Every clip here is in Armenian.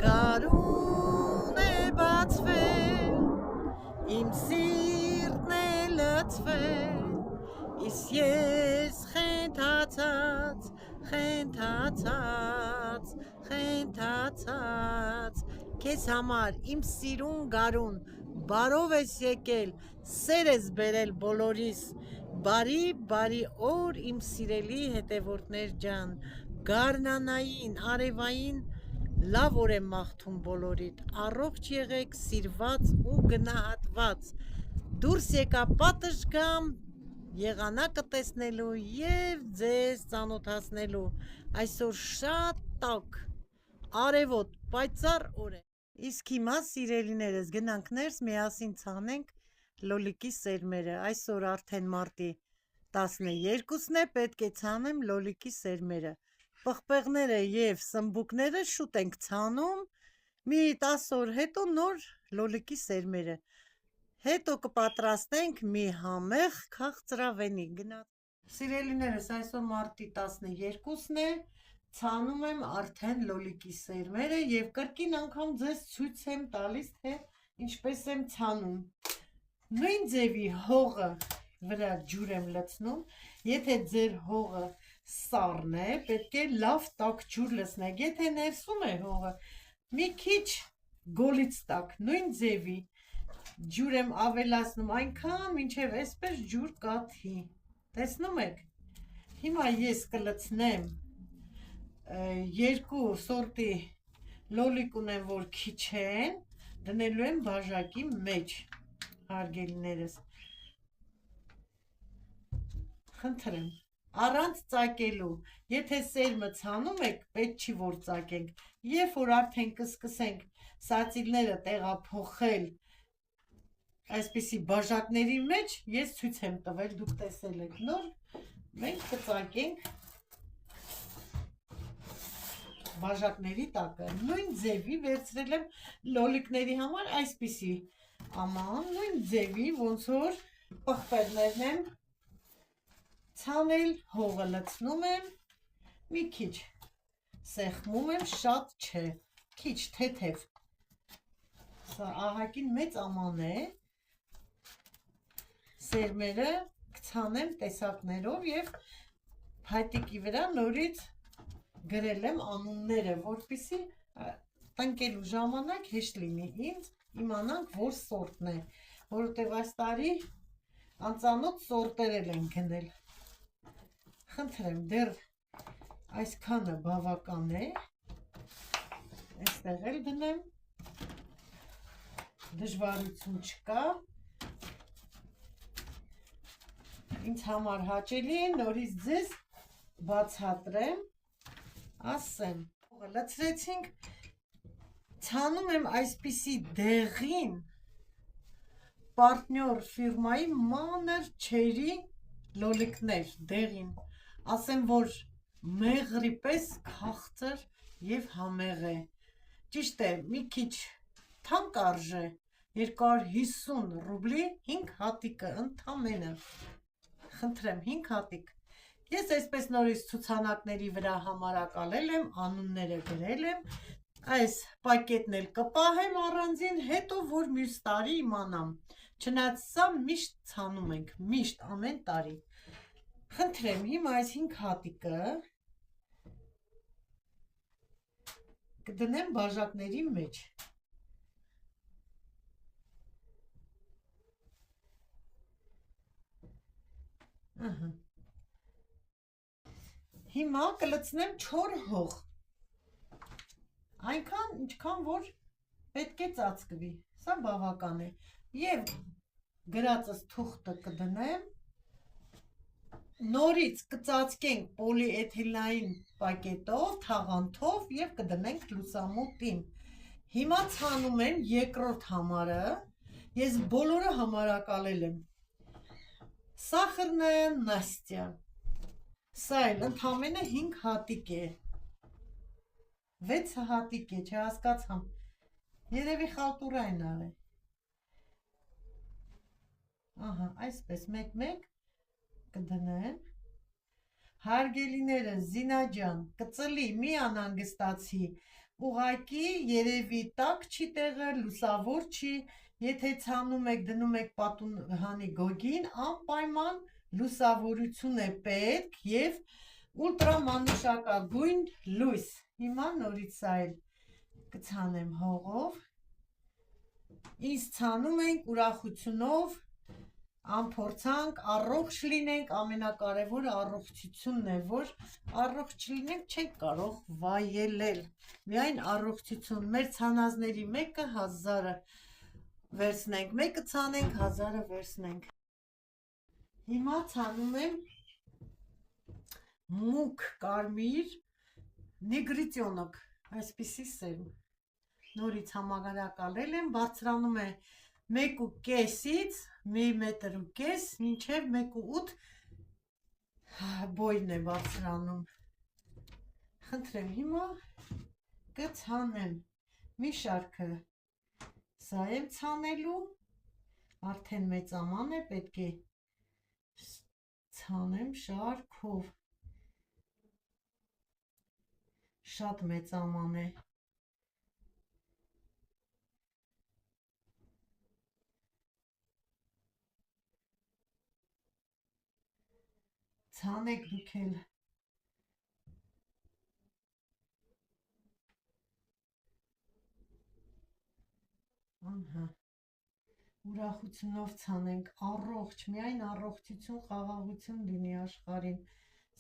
գարուն է բացվել, իմ սիրտն է լցվել, իս ես խենթացած, խենթացած, խենթացած, քեզ համար իմ սիրուն գարուն, բարով ես եկել, սեր ես բերել բոլորիս, բարի, բարի օր իմ սիրելի հետևորդներ ջան, գարնանային, արևային, լավ օր եմ մաղթում բոլորիդ, առողջ եղեք, սիրված ու գնահատված, դուրս եկա պատշգամ, եղանակը տեսնելու և ձեզ ծանոթացնելու, այսօր շատ տաք, արևոտ, պայծառ օր է, իսկ հիմա սիրելիներս գնանք ներս միասին ցանենք լոլիկի սերմերը, այսօր արդեն մարտի 12-ն է, պետք է ցանեմ լոլիկի սերմերը, պղպեղները և սմբուկները շուտ ենք ցանում, մի 10 օր հետո նոր լոլիկի սերմերը, հետո կպատրաստենք մի համեղ քաղցրավենի, սիրելիներս այսօր մարտի 12-ն է, ցանում եմ արդեն լոլիկի սերմերը և կրկին անգամ ձեզ ցույց եմ տալիս, թե ինչպես եմ ցանում, նույն ձևի հողը վրա ջուր եմ լցնում, եթե ձեր հողը սառն է, պետք է լավ տաք ջուր լցնեք, եթե ներսում է հողը, մի քիչ գոլից տաք, նույն ձևի ջուր եմ ավելացնում, այնքան մինչև այսպես ջուր կաթի, տեսնում եք, հիմա ես կլցնեմ երկու սորտի լոլիկ ունեմ, որ քիչ են, դնելու եմ բաժակի մեջ, հարգելիներս, խնդրեմ, առանց ծակելու, եթե սերմը ցանում եք, պետք չի որ ծակենք, երբ որ արդեն կսկսենք սացիլները տեղափոխել այսպիսի բաժակների մեջ, ես ցույց եմ տվել, դուք տեսել եք նոր, մենք կծակենք բաժակների տակը, նույն ձևի վերցրել եմ լոլիկների համար այսպիսի, աման, նույն ձևի, ոնց որ պղպեղներն եմ ցանել, հողը լցնում եմ, մի քիչ սեղմում եմ, շատ չէ, քիչ թեթև, սա ահագին մեծ աման է, սերմերը կցանեմ տեսակներով և փայտիկի վրա նորից գրել եմ անունները, որպեսզի տնկելու ժամանակ հեշտ լինի ինձ իմանանք, որ սորտն է, որովհետև այս տարի անծանոթ սորտեր են գնել, խնդրեմ, դեռ այսքանը բավական է, այստեղ էլ դնեմ, դժվարություն չկա, ինձ համար հաճելի է, նորից ձեզ բացատրեմ, ասեմ, լցրեցինք, ցանում եմ այսպիսի դեղին պարտնյոր ֆիրմայի մանր չերի լոլիկներ, դեղին, ասեմ, որ մեղրի պես քաղցր և համեղ է, ճիշտ է, մի քիչ թանկ արժե, 250 ռուբլի 5 հատիկը ընդամենը, խնդրեմ 5 հատիկ, ես այսպես նորից ցուցանակների վրա համարակալել եմ, անունները գրել եմ, այս պակետն էլ կպահեմ առանձին, հետո որ մյուս տարի իմանամ, չնայած սա միշտ ցանում ենք, միշտ ամեն տարի, խնդրեմ, հիմա այս 5 հատիկը կդնեմ բաժակների մեջ, հիմա կլցնեմ չոր հող, այնքան, ինչքան որ պետք է ծածկվի, սա բավական է, և գրածս թուղթը կդնեմ, նորից կծածկենք պոլիէթիլենային պակետով, թաղանթով և կդնենք լուսամուտին, հիմա ցանում եմ երկրորդ համարը, ես բոլորը համարակալել եմ, Սախարնա Նաստյա, սա էլ ընդամենը 5 հատիկ է, 6 հատիկ է, չհասկացամ, երևի խալտուրա են արել, ահա, այսպես մեկ-մեկ կդնեմ, հարգելիները, Զինա ջան, կծլի, մի անհանգստացի, ուղակի երևի տաք չի տեղը, լուսավոր չի, եթե ցանում եք դնում եք պատուհանի գոգին, անպայման լուսավորություն է պետք և ուլտրամանուշակագույն լույս։ Հիմա նորից սա էլ կցանեմ հողով, ինձ ցանում ենք ուրախությունով, անփորձանք, առողջ լինենք, ամենակարևորը առողջությունն է, որ առողջ չլինենք չենք կարող վայելել, միայն առողջություն, մեր ցանածների մեկը 1000-ը վերցնենք, մեկը ցանենք, 1000-ը վերցնենք։ Հիմա ցանում եմ մուգ կարմիր նեգրիտյոնոկ, այսպիսի սերմ, նորից համագարակալել եմ, բարձրանում է 1.5-ից 1.5 մետր մինչև 1.8 բոյն է բարձրանում։ Խնդրեմ, հիմա կցանեմ մի շարքը, սա եմ ցանելու, արդեն մեծաման է, պետք է ցանեմ շարքով, շատ մեծաման է։ Ցանեք դուք էլ։ Ուրախությունով ցանենք, առողջ, միայն առողջություն, խաղաղություն լինի աշխարհին։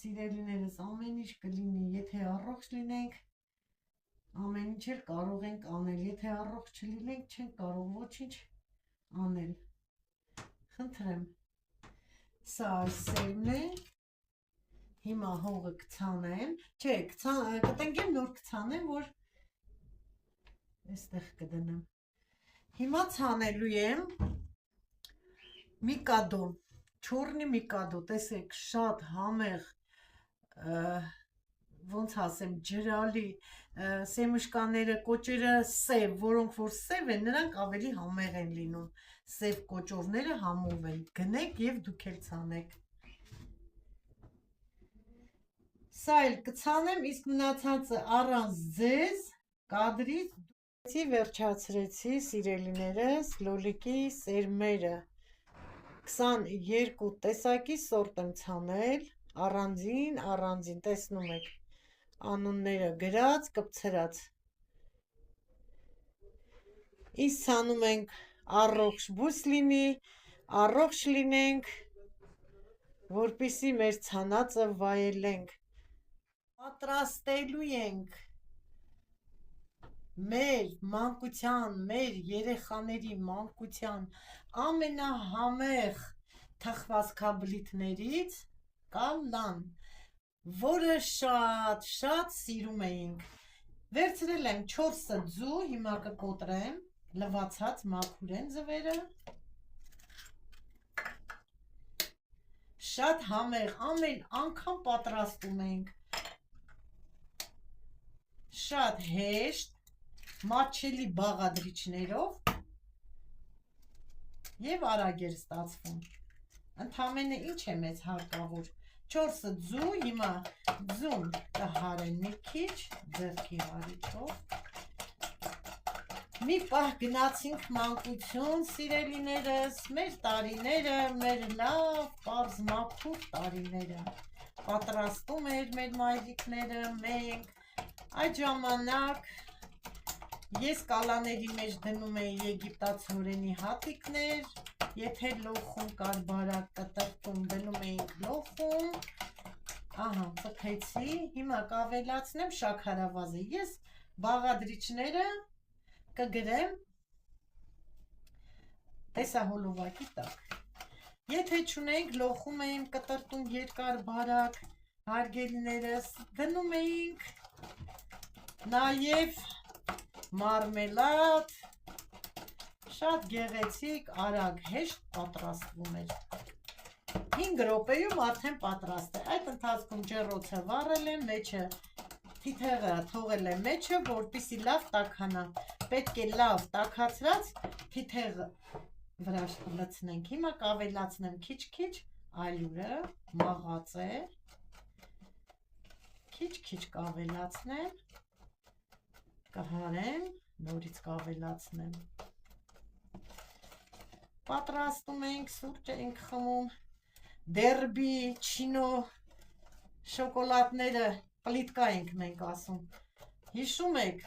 Սիրելիներս, ամեն ինչ կլինի, եթե առողջ լինենք, ամեն ինչ էլ կարող ենք անել, եթե առողջ չլինենք, չենք կարող ոչինչ անել։ Խնդրեմ, սա այս սերմն է, հիմա հողը կցանեմ, չէ, կտնկեմ, նոր կցանեմ, որ այստեղ կդնեմ։ Հիմա ցանելու եմ միկադո, չորնի միկադո, տեսեք, շատ համեղ, ոնց ասեմ, ջրալի, սեմուշկաները, կոճերը սև, որոնք որ սև են, նրանք ավելի համեղ են լինում, սև կոճովները համով են, գնեք և դուք էլ ցանեք։ Սա էլ կցանեմ, իսկ մնացածը առանց ձեզ կադրից վերջացրեցի, սիրելիներս, լոլիկի սերմերը 22 տեսակի սորտ եմ ցանել, առանձին, տեսնում եք, անունները գրած, կպցրած։ Իսկ ցանում ենք առողջ բույս լինի, առողջ լինենք, որպեսզի մեր ցանածը վայելենք։ Պատրաստելու ենք մեր մանկության, մեր երեխաների մանկության ամենահամեղ թխվածքաբլիթներից կալլան, որը շատ սիրում էինք։ Վերցրել եմ 4 ձու, հիմա կկոտրեմ, լվացած մաքուր են ձվերը, շատ համեղ, ամեն անգամ պատրաստում ենք, շատ հեշտ, մատչելի բաղադրիչներով և արագ էր ստացվում, ընդամենը ինչ է մեզ հարկավոր, 4 ձու, հիմա ձուն կհարեմ մի քիչ, ձեռքի հարիչով, մի պահ գնացինք մանկություն, սիրելիներս, մեր տարիները, մեր լավ, պարզ մաքուր տարիները, պատրաստում էր մեր մայրիկները, մենք, այդ ժամանակ ես կալաների մեջ դնում էի եգիպտացորենի հատիկներ, եթե լոխում կար բարակ կտրտում, դնում էինք լոխում, ահա, ծփեցի, հիմա կավելացնեմ շաքարավազը, ես բաղադրիչները կգրեմ տեսահոլովակի տակ, եթե չունենք լոխում էինք կտրտում երկար բարակ, հարգելիներս, դնում էինք նաև մարմելադ, շատ գեղեցիկ, արագ, հեշտ պատրաստվում էր, 5 րոպեում արդեն պատրաստ է, այդ ընթացքում ջեռոցը վառել եմ, մեջը թիթեղը թողել եմ մեջը, որպեսզի լավ տաքանա, պետք է լավ տաքացրած թիթեղը վրա լցնենք, հիմա կավելացնեմ քիչ-քիչ ալյուրը, մաղած է, քիչ-քիչ կավելացնեմ, կհարեմ, նորից կավելացնեմ։ Պատրաստում ենք, սուրճ ենք խմում, դերբի, չինո շոկոլադները պլիտկա ենք մենք ասում։ Հիշում եք,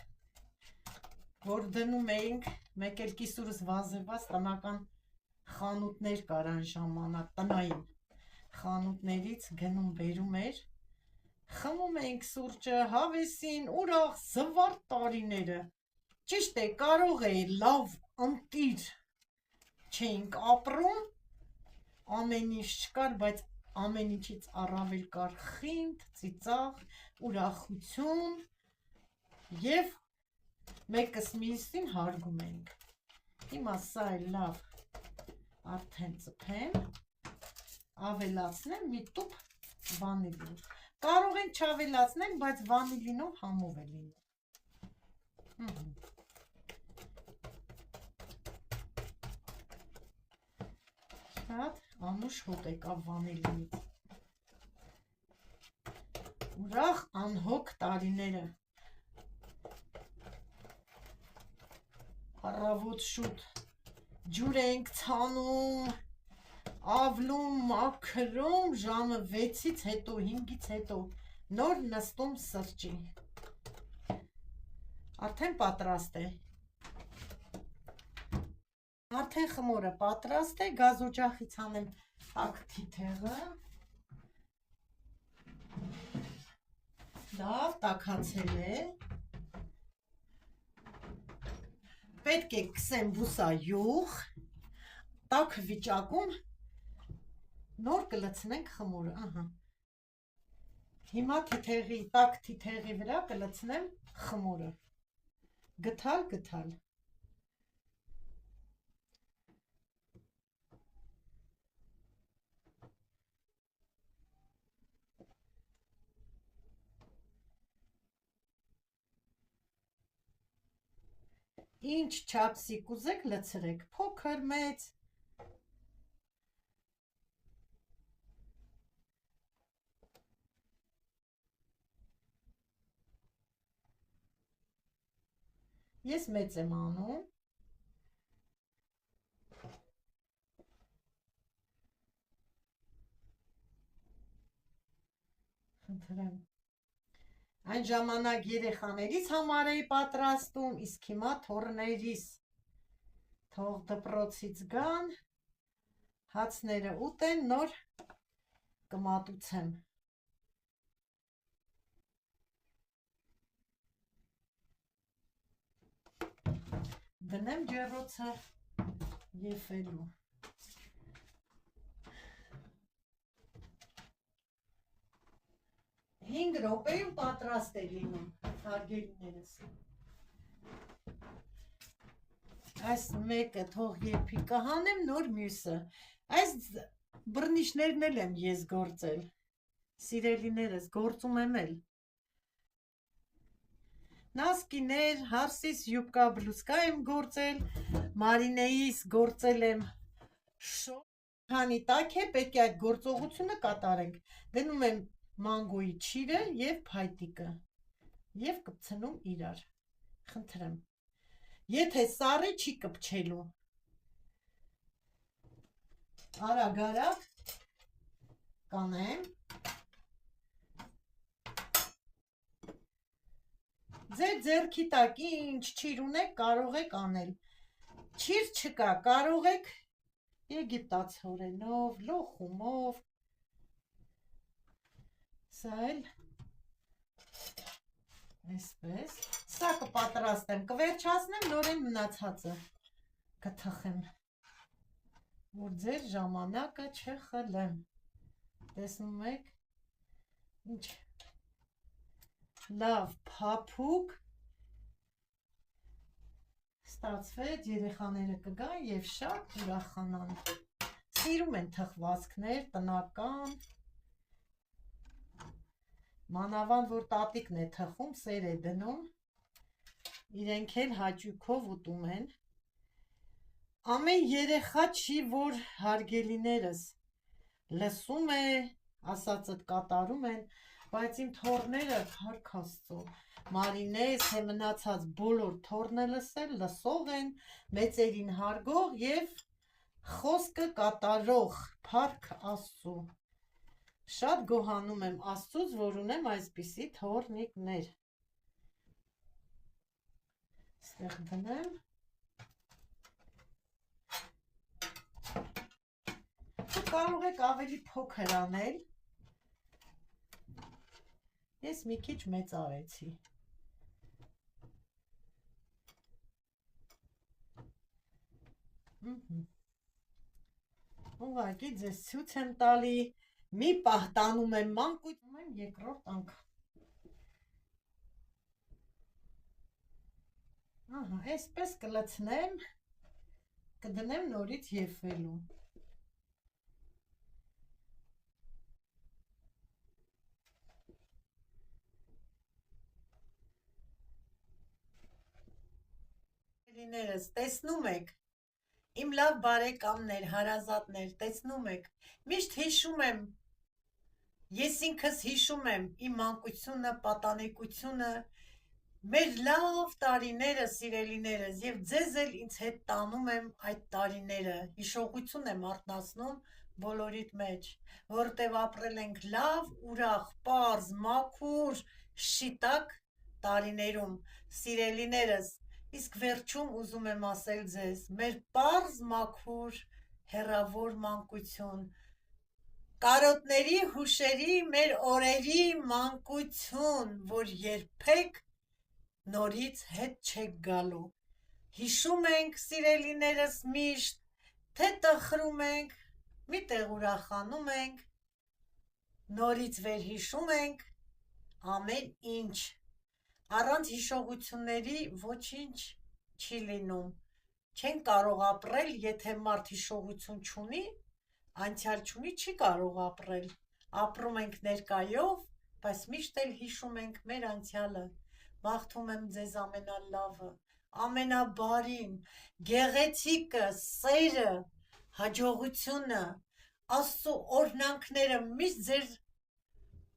որ դնում էինք, մեկ էլ կիսուրս վազեված տնական խանութներ կարան ժամանակ, տնային խանութներից գնում բերում էր, խմում էինք սուրճը, հավեսին, ուրախ, զվարթ տարիները, ճիշտ է, կարող է լավ ընտիր չէինք ապրում, ամեն ինչ չկար, բայց ամեն ինչից առավել կար խինդ, ծիծաղ, ուրախություն և մեկս մյուսին հարգում ենք։ Հիմա սա է լավ արդեն ծփեմ, ավելացնեմ մի տուփ վանիլին։ Կարող ենք չավելացնել, բայց վանիլինով համով է լինում։ Շատ անուշ հոտ եկավ վանիլինից։ Ուրախ անհոգ տարիները։ Առավոտ շուտ ջուր ենք ցանում, ավլում, մաքրում, ժամը 6-ից հետո, 5-ից հետո նոր նստում սրճի։ Արդեն պատրաստ է։ Արդեն խմորը պատրաստ է, գազօջախից անեմ տաք թիթեղը։ Լավ տաքացել է։ Պետք է քսեմ բուսայուղ, տաք վիճակում նոր կլցնենք խմորը, ահա։ Հիմա տաք թիթեղի վրա կլցնեմ խմորը։ Գթալ։ Ինչ չափսի կուզեք լցրեք, փոքր, մեծ։ Ես մեծ եմ անում։ Խնդրեմ։ Այն ժամանակ երեխաներիս համար էի պատրաստում, իսկ հիմա թոռներիս։ Թող դպրոցից գան, հացները ուտեն, նոր կմատուցեմ։ Դնեմ ջեռոցը եփելու։ Հինգ րոպեում պատրաստ է լինում, հարգելիներս։ Այս մեկը թող եփի կհանեմ, նոր մյուսը։ Այս բռնիչներն էլ եմ ես գործել։ Սիրելիներս, գործում եմ էլ։ Նասկիներ, հարսիս յուբկա բլուսկա եմ գործել, Մարինեիս գործել եմ շոր, քանի տաք է, պետք է այդ գործողությունը կատարենք։ Դնում եմ մանգոյի չիրը և փայտիկը և կպցնում իրար, խնդրեմ, եթե սառը չի կպչելու, արագ կանեմ, ձեր ձեռքի տակ ինչ չիր ունեք կարող եք անել, չիր չկա, կարող եք եգիպտացորենով, լոխումով, սա էլ այսպես, սա կպատրաստեմ, կվերջացնեմ, նորեն մնացածը կթխեմ, որ ձեր ժամանակը չխլեմ, տեսնում եք, ինչ լավ փափուկ ստացվեց, երեխաները կգան և շատ ուրախանան, սիրում են թխվածքներ, տնական, մանավանդ որ տատիկն է թխում, սեր է դնում, իրենք էլ հաճույքով ուտում են, ամեն երեխա չի, որ հարգելիներս լսում է, ասածդ կատարում են, Բայց իմ թորները Փառք Աստծո, Մարինես է մնացած բոլոր թորնելս էլ լսող են, մեծերին հարգող եւ խոսքը կատարող, Փառք Աստծո։ Շատ գոհանում եմ Աստծուց, որ ունեմ այսպիսի թորնիկներ։ Ստեղ դնեմ։ Կարող եք ավելի փոքր անել։ Ես մի քիչ մեծ արեցի։ Ուղղակի ձեզ ցույց եմ տալի, մի պահ տանում եմ մանկություն եմ երկրորդ անգամ։ Ահա, այսպես կլցնեմ, կդնեմ նորից եփվելու։ Տեսնում եք, իմ լավ բարեկամներ, հարազատներ, տեսնում եք, միշտ հիշում եմ, ես ինքս հիշում եմ իմ մանկությունը, պատանեկությունը, մեր լավ տարիները, սիրելիներս, եւ ձեզ էլ ինձ հետ տանում եմ այդ տարիները, հիշողություն եմ արթնացնում բոլորիդ մեջ, որտեվ ապրել ենք լավ, ուրախ, պարզ, մաքուր, շիտակ տարիներում, սիրելիներս, իսկ վերջում ուզում եմ ասել ձեզ, մեր պարզ, մաքուր, հեռավոր մանկություն, կարոտների, հուշերի, մեր օրերի մանկություն, որ երբեք նորից հետ չեք գալու։ Հիշում ենք, սիրելիներս, միշտ, թե տխրում ենք, միտեղ ուրախանում ենք, նորից վերհիշում ենք ամեն ինչ։ Առանց հիշողությունների ոչինչ չի լինում։ Չեն կարող ապրել, եթե մարդ հիշողություն չունի, անցյալ չունի, չի կարող ապրել։ Ապրում ենք ներկայով, բայց միշտ էլ հիշում ենք մեր անցյալը։ Մաղթում եմ ձեզ ամենալավը, ամենաբարին, գեղեցիկը, սերը, հաջողությունը, Աստծո օրհնանքները միշտ ձեր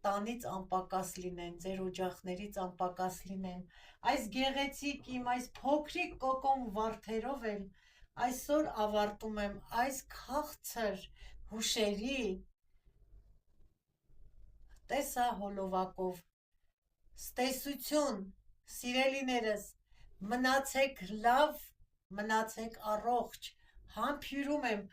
տանից անպակաս լինեն, ձեր օջախներից անպակաս լինեն։ Այս գեղեցիկ իմ այս փոքրիկ կոկոմ վարդերով էլ այսօր ավարտում եմ այս քաղցր հուշերի տեսահոլովակով։ Ստեսություն, սիրելիներս, մնացեք լավ, մնացեք առողջ, համբյուրում եմ